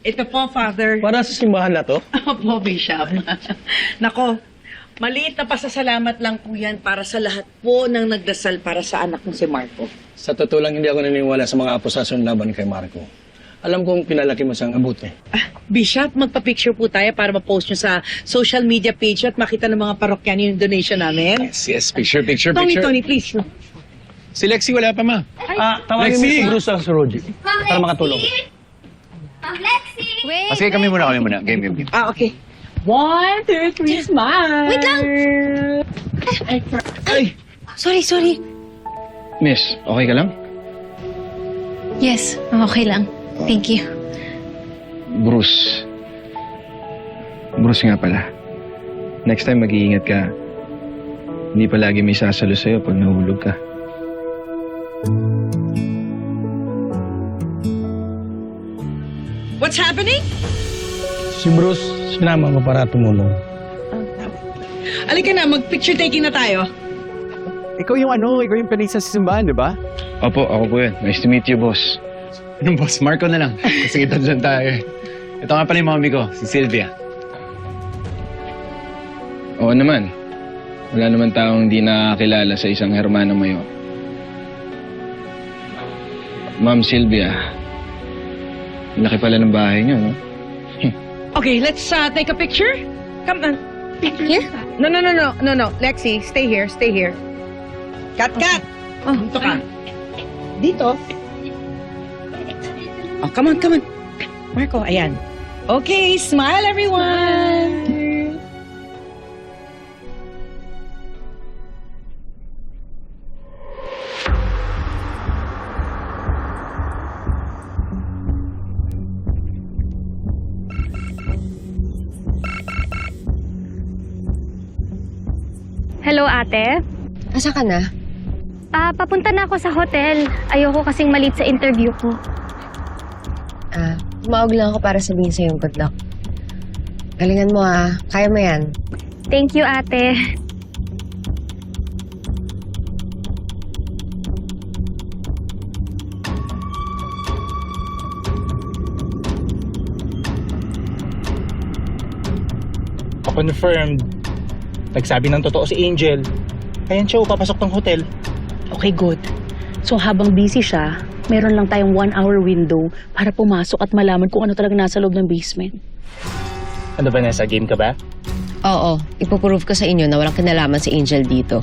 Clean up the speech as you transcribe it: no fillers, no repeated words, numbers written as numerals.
Ito po, Father. Para sa simbahan na to? Opo, Bishop. Nako, maliit na pasasalamat lang po yan para sa lahat po ng nagdasal para sa anak kong si Marco. Sa totoo lang, hindi ako naniniwala sa mga akusasyon laban kay Marco. Alam kong pinalaki mo siyang abuti. Bishop, magpa-picture po tayo para ma-post nyo sa social media page at makita ng mga parokyano yung donation namin. Yes, picture. Tony, please. Si Lexi wala pa, ma. Tawagin mo Lexi! si Bruce sa Roger para makatulong. Lexi! Wait! Sige, kami muna. Game. Okay. 1, 2, 3, smile! Wait lang! Ay! Sorry. Miss, okay ka lang? Yes, okay lang. Thank you. Bruce nga pala. Next time mag-iingat ka. Hindi palagi may sasalo sa'yo pag nahulog ka. What's happening? Si Bruce, sinama mo para tumulong. Alika na, mag-picture taking na tayo. Ikaw yung pinag sa simbahan, di ba? Opo, ako po yun. Nice to meet you, boss. Anong boss? Marco na lang. Kasi kita dyan tayo. Ito nga pala yung mami ko, si Sylvia. Oo naman. Wala naman taong di nakakilala sa isang hermano mayo. Ma'am Sylvia, laki pala ng bahay niyo, no? Okay, let's take a picture. Come on. Here? No. Lexi, stay here. Cut. Oh, dito ka. Dito. Oh, come on. Marco, ayan. Okay, smile everyone. Hello, ate. Asa ka na? Papunta na ako sa hotel. Ayoko kasing malit sa interview ko. Tumawag lang ako para sabihin sa'yo good luck. Galingan mo kaya mo yan. Thank you, ate. Confirmed. Nagsabi ng totoo si Angel. Kaya siya papasok ng hotel. Okay, good. So habang busy siya, meron lang tayong 1-hour window para pumasok at malaman kung ano talaga nasa loob ng basement. Ano, Vanessa? Game ka ba? Oo, ipoprove ko sa inyo na walang kinalaman si Angel dito.